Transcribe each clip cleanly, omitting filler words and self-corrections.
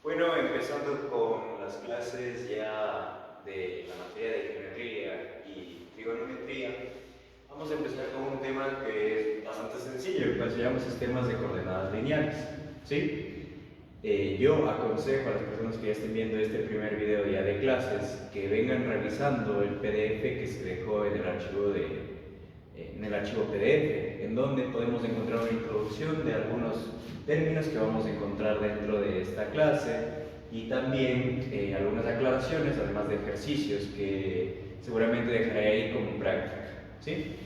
Bueno, empezando con las clases ya de la materia de geometría y trigonometría, vamos a empezar con un tema que es bastante sencillo, el cual se llama sistemas de coordenadas lineales. ¿Sí? Yo aconsejo a las personas que ya estén viendo este primer video ya de clases que vengan revisando el PDF que se dejó en el archivo PDF, en donde podemos encontrar una introducción de algunos términos que vamos a encontrar dentro de esta clase y también algunas aclaraciones, además de ejercicios que seguramente dejaré ahí como práctica. ¿Sí?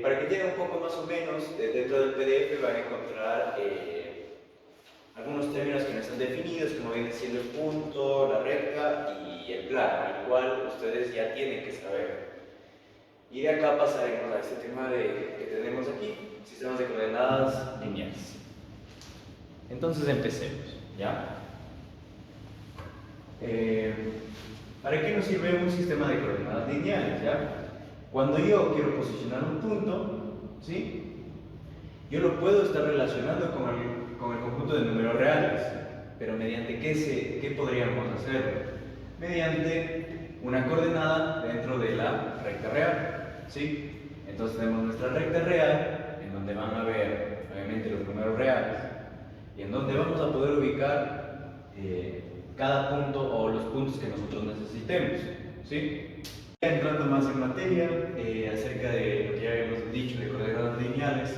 Para que tengan un poco más o menos, dentro del PDF van a encontrar algunos términos que no están definidos, como viene siendo el punto, la recta y el plano, el cual ustedes ya tienen que saber. Y de acá pasaremos a este tema que tenemos aquí, sistemas de coordenadas lineales. Entonces empecemos, ¿ya? ¿Para qué nos sirve un sistema de coordenadas lineales, ya? Cuando yo quiero posicionar un punto, ¿sí? Yo lo puedo estar relacionando con el conjunto de números reales, pero ¿mediante qué podríamos hacerlo? Mediante una coordenada dentro de la recta real, ¿sí? Entonces tenemos nuestra recta real, en donde van a ver, obviamente, los números reales, y en donde vamos a poder ubicar cada punto o los puntos que nosotros necesitemos, ¿sí? Entrando más en materia, acerca de lo que ya habíamos dicho de coordenadas lineales,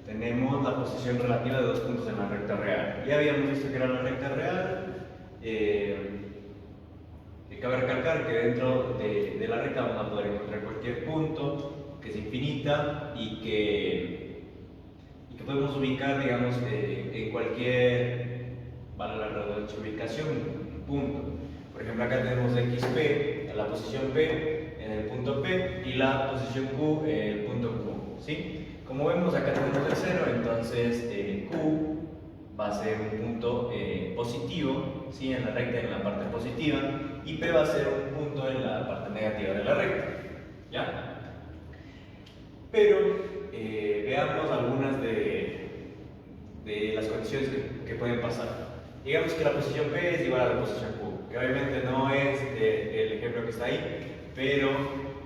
tenemos la posición relativa de dos puntos en la recta real. Ya habíamos visto que era la recta real. Cabe recalcar que dentro de la recta vamos a poder encontrar cualquier punto, que es infinita y que podemos ubicar, digamos, en cualquier, vale la redundancia, ubicación, un punto. Por ejemplo, acá tenemos xp en la posición P, en el punto P, y la posición Q en el punto Q, ¿sí? Como vemos, acá tenemos el 0, entonces Q va a ser un punto positivo, ¿sí? En la recta, en la parte positiva, y P va a ser un punto en la parte negativa de la recta, ¿ya? Pero veamos algunas de las condiciones que pueden pasar. Digamos que la posición P es igual a la posición Q, que obviamente no es el ejemplo que está ahí, pero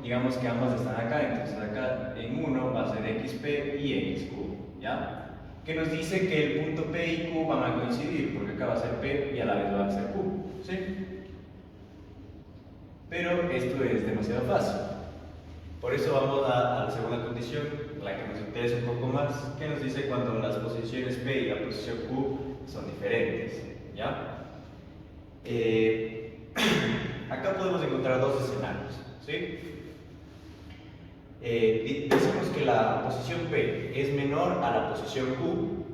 digamos que ambas están acá, entonces acá en uno va a ser xp y xq, ¿ya? Que nos dice que el punto P y Q van a coincidir, porque acá va a ser P y a la vez va a ser Q, ¿sí? Pero esto es demasiado fácil. Por eso vamos a la segunda condición, la que nos interesa un poco más, que nos dice cuando las posiciones P y la posición Q son diferentes, ¿ya? Acá podemos encontrar dos escenarios, ¿sí? Decimos que la posición P es menor a la posición Q,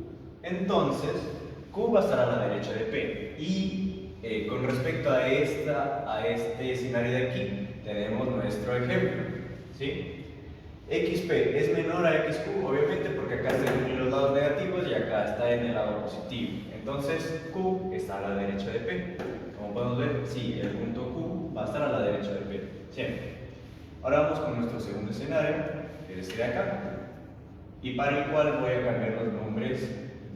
entonces Q va a estar a la derecha de P. Y con respecto a este escenario de aquí, tenemos nuestro ejemplo, ¿sí? XP es menor a XQ, obviamente, porque acá está en los lados negativos y acá está en el lado positivo. Entonces Q está a la derecha de P. Como podemos ver, sí, el punto Q va a estar a la derecha de P, siempre. Ahora vamos con nuestro segundo escenario, que es este de acá, y para el cual voy a cambiar los nombres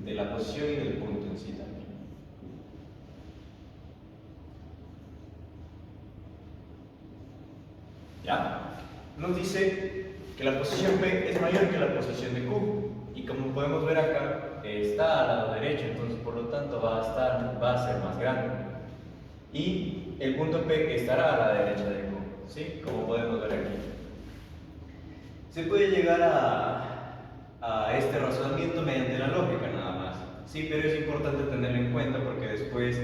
de la posición y del punto en sí también. ¿Ya? Nos dice que la posición P es mayor que la posición de Q, y como podemos ver acá, está al lado derecho, entonces por lo tanto va a ser más grande. Y el punto P estará a la derecha de Q, ¿sí? Como podemos ver aquí. Se puede llegar a este razonamiento mediante la lógica nada más, sí, pero es importante tenerlo en cuenta porque después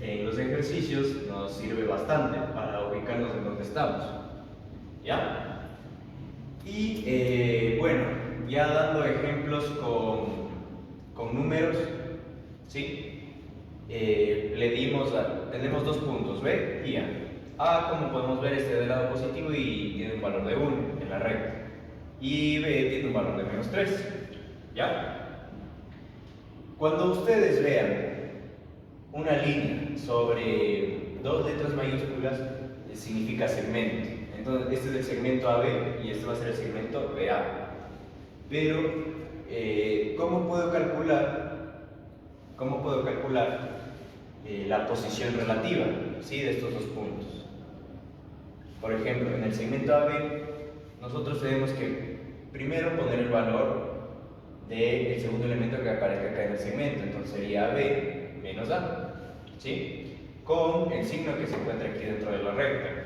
en los ejercicios nos sirve bastante para ubicarnos en donde estamos, ¿ya? Y bueno, ya dando ejemplos con números, ¿sí? Tenemos dos puntos, B y A. A, como podemos ver, está del lado positivo y tiene un valor de 1 en la recta. Y B tiene un valor de -3, ¿ya? Cuando ustedes vean una línea sobre dos letras mayúsculas, significa segmento. Entonces, este es el segmento AB y este va a ser el segmento BA. Pero, ¿cómo puedo calcular ¿cómo puedo calcular la posición relativa, ¿sí?, de estos dos puntos? Por ejemplo, en el segmento AB, nosotros tenemos que primero poner el valor del segundo elemento que aparezca acá en el segmento. Entonces sería AB menos A, ¿sí?, con el signo que se encuentra aquí dentro de la recta.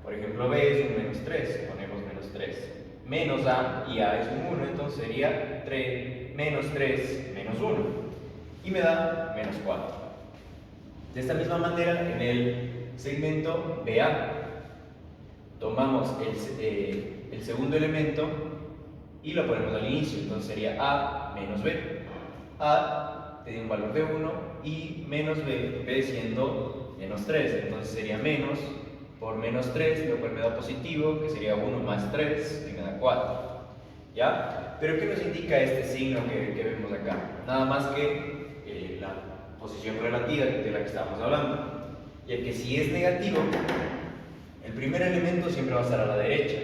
Por ejemplo, B es un menos 3, ponemos menos 3. Menos A, y A es un 1, entonces sería menos 3 menos 1. Y me da menos 4. De esta misma manera, en el segmento BA, tomamos el segundo elemento y lo ponemos al inicio. Entonces sería A menos B. A tiene un valor de 1 y menos B, B siendo menos 3. Entonces sería menos por menos 3, lo cual me da positivo, que sería 1 más 3, y me da 4. ¿Ya? Pero ¿qué nos indica este signo que vemos acá? Nada más que la posición relativa de la que estábamos hablando. Ya que si es negativo, el primer elemento siempre va a estar a la derecha.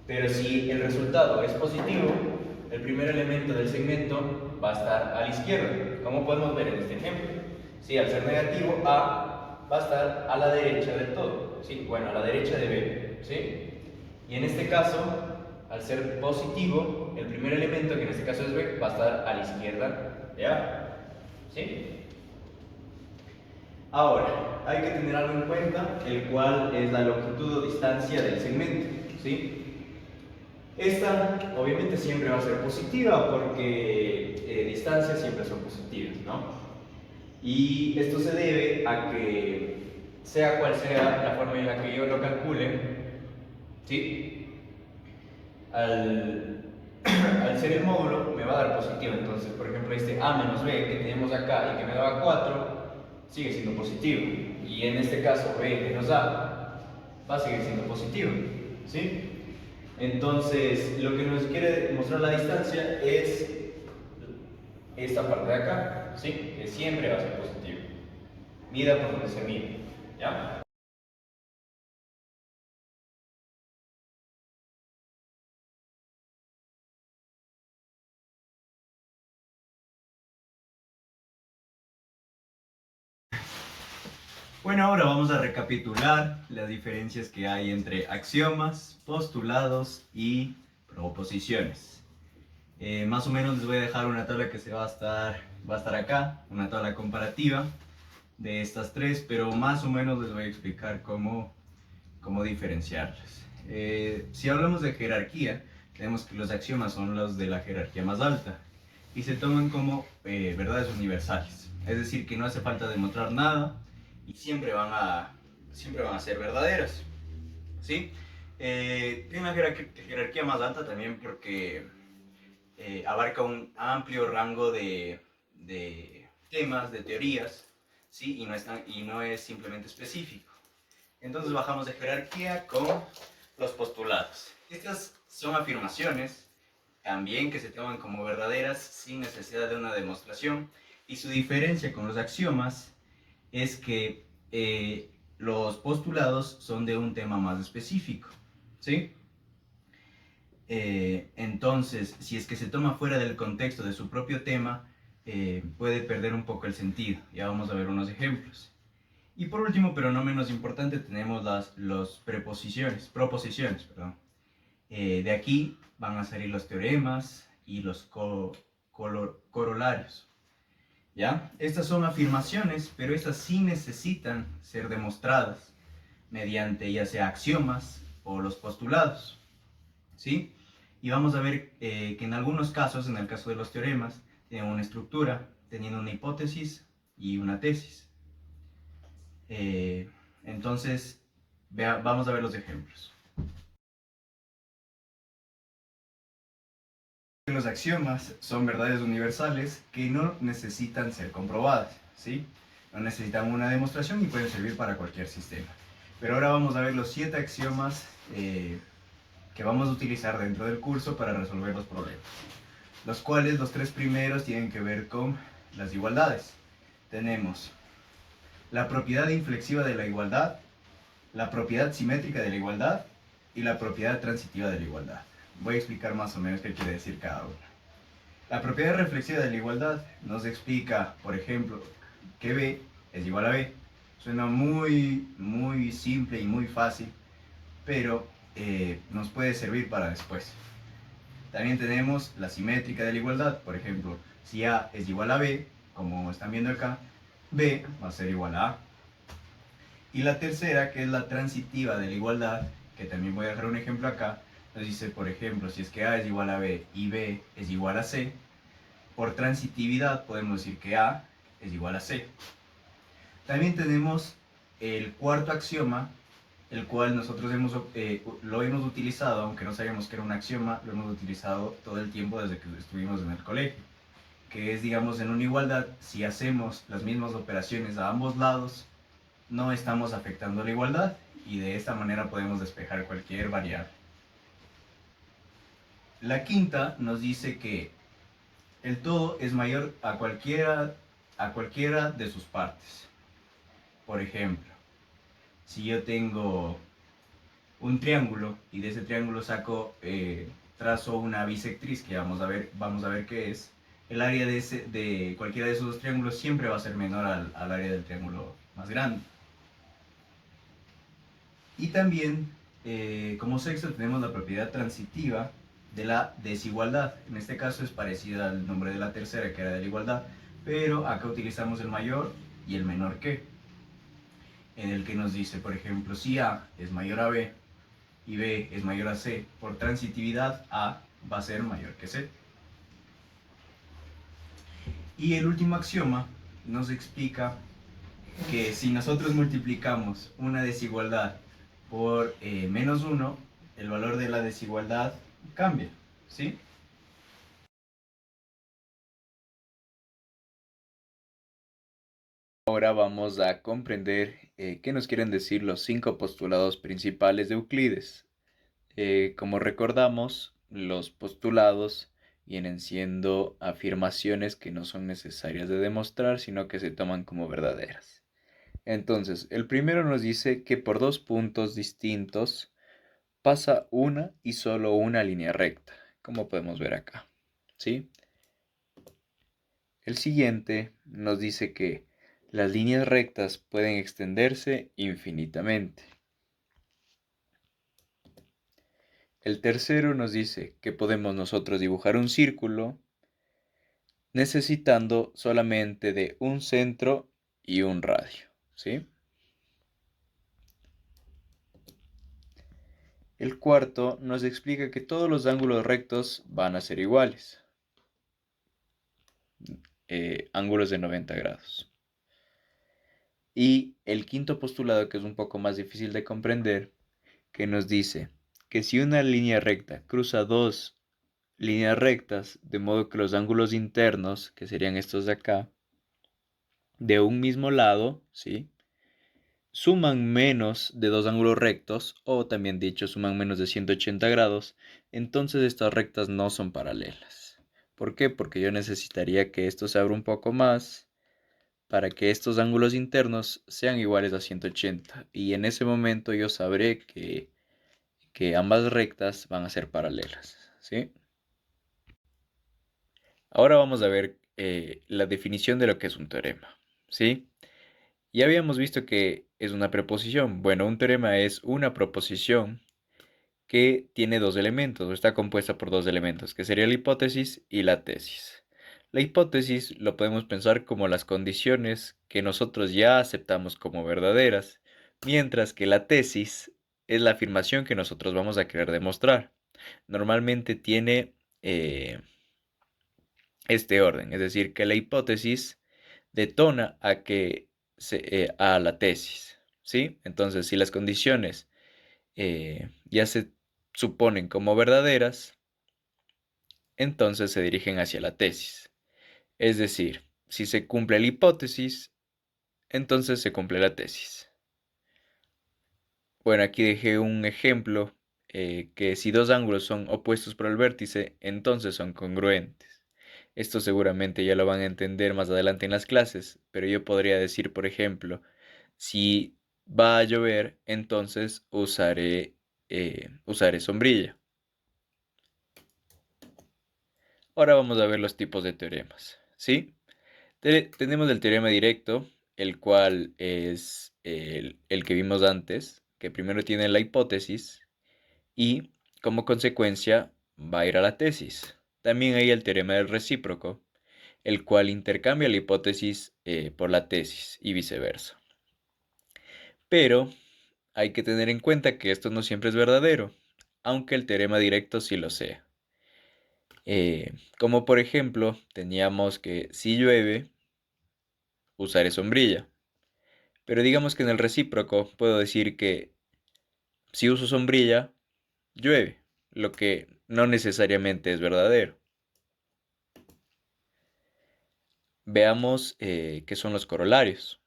Pero si el resultado es positivo, el primer elemento del segmento va a estar a la izquierda, como podemos ver en este ejemplo. Sí, al ser negativo, A va a estar a la derecha del todo. Sí, bueno, a la derecha de B. ¿Sí? Y en este caso, al ser positivo, el primer elemento, que en este caso es B, va a estar a la izquierda de A. ¿Sí? Ahora, hay que tener algo en cuenta, el cual es la longitud o distancia del segmento. ¿Sí? Esta obviamente siempre va a ser positiva porque distancias siempre son positivas, ¿no? Y esto se debe a que, sea cual sea la forma en la que yo lo calcule, ¿sí?, al ser el módulo me va a dar positivo. Entonces, por ejemplo, este A menos B que tenemos acá y que me daba 4 sigue siendo positivo, y en este caso B menos A va a seguir siendo positivo, ¿sí? Entonces, lo que nos quiere mostrar la distancia es esta parte de acá, ¿sí?, que siempre va a ser positivo, mida por donde se mide, ¿ya? Bueno, ahora vamos a recapitular las diferencias que hay entre axiomas, postulados y proposiciones. Más o menos les voy a dejar una tabla que va a estar acá, una tabla comparativa de estas tres, pero más o menos les voy a explicar cómo diferenciarlas. Si hablamos de jerarquía, tenemos que los axiomas son los de la jerarquía más alta y se toman como verdades universales, es decir, que no hace falta demostrar nada y siempre van a ser verdaderas, ¿sí? Tiene una jerarquía más alta también porque abarca un amplio rango de temas, de teorías, ¿sí? Y no es simplemente específico. Entonces bajamos de jerarquía con los postulados. Estas son afirmaciones también que se toman como verdaderas sin necesidad de una demostración, y su diferencia con los axiomas es que los postulados son de un tema más específico, ¿sí? Entonces, si es que se toma fuera del contexto de su propio tema, puede perder un poco el sentido. Ya vamos a ver unos ejemplos. Y por último, pero no menos importante, tenemos las proposiciones. De aquí van a salir los teoremas y los corolarios. ¿Ya? Estas son afirmaciones, pero estas sí necesitan ser demostradas mediante ya sea axiomas o los postulados, ¿sí? Y vamos a ver que en algunos casos, en el caso de los teoremas, tienen una estructura, teniendo una hipótesis y una tesis. Entonces, vamos a ver los ejemplos. Los axiomas son verdades universales que no necesitan ser comprobadas, ¿sí? No necesitan una demostración y pueden servir para cualquier sistema. Pero ahora vamos a ver los 7 axiomas que vamos a utilizar dentro del curso para resolver los problemas. Los cuales, los 3 primeros tienen que ver con las igualdades. Tenemos la propiedad inflexiva de la igualdad, la propiedad simétrica de la igualdad y la propiedad transitiva de la igualdad. Voy a explicar más o menos qué quiere decir cada una. La propiedad reflexiva de la igualdad nos explica, por ejemplo, que B es igual a B. Suena muy simple y muy fácil, pero nos puede servir para después. También tenemos la simétrica de la igualdad, por ejemplo, si A es igual a B, como están viendo acá, B va a ser igual a A. Y la tercera, que es la transitiva de la igualdad, que también voy a dejar un ejemplo acá, nos dice, por ejemplo, si es que A es igual a B y B es igual a C, por transitividad podemos decir que A es igual a C. También tenemos el cuarto axioma, el cual nosotros lo hemos utilizado, aunque no sabíamos que era un axioma, lo hemos utilizado todo el tiempo desde que estuvimos en el colegio, que es, digamos, en una igualdad, si hacemos las mismas operaciones a ambos lados, no estamos afectando la igualdad y de esta manera podemos despejar cualquier variable. La quinta nos dice que el todo es mayor a cualquiera de sus partes. Por ejemplo, si yo tengo un triángulo y de ese triángulo trazo una bisectriz que vamos a ver qué es, el área de cualquiera de esos dos triángulos siempre va a ser menor al área del triángulo más grande. Y también, como sexto, tenemos la propiedad transitiva de la desigualdad. En este caso es parecida al nombre de la tercera, que era de la igualdad, pero acá utilizamos el mayor y el menor que, en el que nos dice, por ejemplo, si A es mayor a B y B es mayor a C, por transitividad A va a ser mayor que C. Y el último axioma nos explica que si nosotros multiplicamos una desigualdad por menos 1, el valor de la desigualdad cambia, ¿sí? Ahora vamos a comprender qué nos quieren decir los 5 postulados principales de Euclides. Como recordamos, los postulados vienen siendo afirmaciones que no son necesarias de demostrar, sino que se toman como verdaderas. Entonces, el primero nos dice que por dos puntos distintos pasa una y solo una línea recta, como podemos ver acá, ¿sí? El siguiente nos dice que las líneas rectas pueden extenderse infinitamente. El tercero nos dice que podemos nosotros dibujar un círculo necesitando solamente de un centro y un radio, ¿sí? El cuarto nos explica que todos los ángulos rectos van a ser iguales, ángulos de 90 grados. Y el quinto postulado, que es un poco más difícil de comprender, que nos dice que si una línea recta cruza dos líneas rectas, de modo que los ángulos internos, que serían estos de acá, de un mismo lado, ¿sí? Suman menos de dos ángulos rectos, o también dicho, suman menos de 180 grados, entonces estas rectas no son paralelas. ¿Por qué? Porque yo necesitaría que esto se abra un poco más para que estos ángulos internos sean iguales a 180. Y en ese momento yo sabré que ambas rectas van a ser paralelas, ¿sí? Ahora vamos a ver la definición de lo que es un teorema, ¿sí? Ya habíamos visto que es una preposición. Bueno, un teorema es una proposición que tiene dos elementos, o está compuesta por dos elementos, que sería la hipótesis y la tesis. La hipótesis lo podemos pensar como las condiciones que nosotros ya aceptamos como verdaderas, mientras que la tesis es la afirmación que nosotros vamos a querer demostrar. Normalmente tiene este orden, es decir, que la hipótesis detona a la tesis, ¿sí? Entonces, si las condiciones ya se suponen como verdaderas, entonces se dirigen hacia la tesis. Es decir, si se cumple la hipótesis, entonces se cumple la tesis. Bueno, aquí dejé un ejemplo que si dos ángulos son opuestos por el vértice, entonces son congruentes. Esto seguramente ya lo van a entender más adelante en las clases, pero yo podría decir, por ejemplo, si va a llover, entonces usaré sombrilla. Ahora vamos a ver los tipos de teoremas, ¿sí? Tenemos el teorema directo, el cual es el que vimos antes, que primero tiene la hipótesis y como consecuencia va a ir a la tesis. También hay el teorema del recíproco, el cual intercambia la hipótesis por la tesis y viceversa. Pero hay que tener en cuenta que esto no siempre es verdadero, aunque el teorema directo sí lo sea. Como por ejemplo, teníamos que si llueve, usaré sombrilla. Pero digamos que en el recíproco puedo decir que si uso sombrilla, llueve, lo que no necesariamente es verdadero. Veamos qué son los corolarios.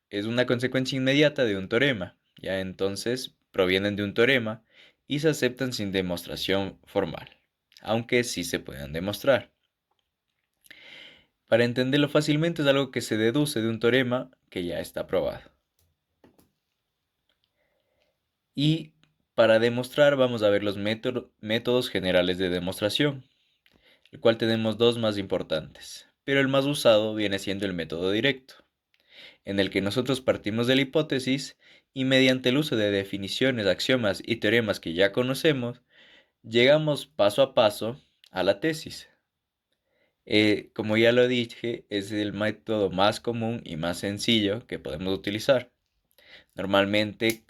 Es una consecuencia inmediata de un teorema, ya entonces provienen de un teorema y se aceptan sin demostración formal, aunque sí se puedan demostrar. Para entenderlo fácilmente es algo que se deduce de un teorema que ya está probado. Y para demostrar vamos a ver los métodos generales de demostración, el cual tenemos dos más importantes, pero el más usado viene siendo el método directo, en el que nosotros partimos de la hipótesis y mediante el uso de definiciones, axiomas y teoremas que ya conocemos, llegamos paso a paso a la tesis. Como ya lo dije, es el método más común y más sencillo que podemos utilizar. Normalmente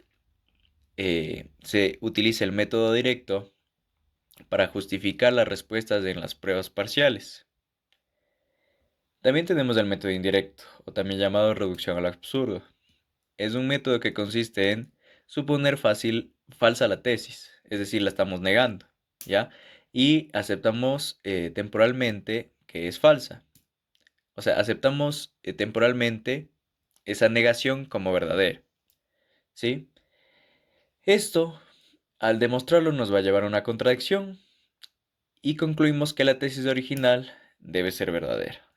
se utiliza el método directo para justificar las respuestas en las pruebas parciales. También tenemos el método indirecto, o también llamado reducción al absurdo. Es un método que consiste en suponer falsa la tesis, es decir, la estamos negando, ¿ya? Y aceptamos temporalmente que es falsa. O sea, aceptamos temporalmente esa negación como verdadera, ¿sí? Esto, al demostrarlo, nos va a llevar a una contradicción y concluimos que la tesis original debe ser verdadera.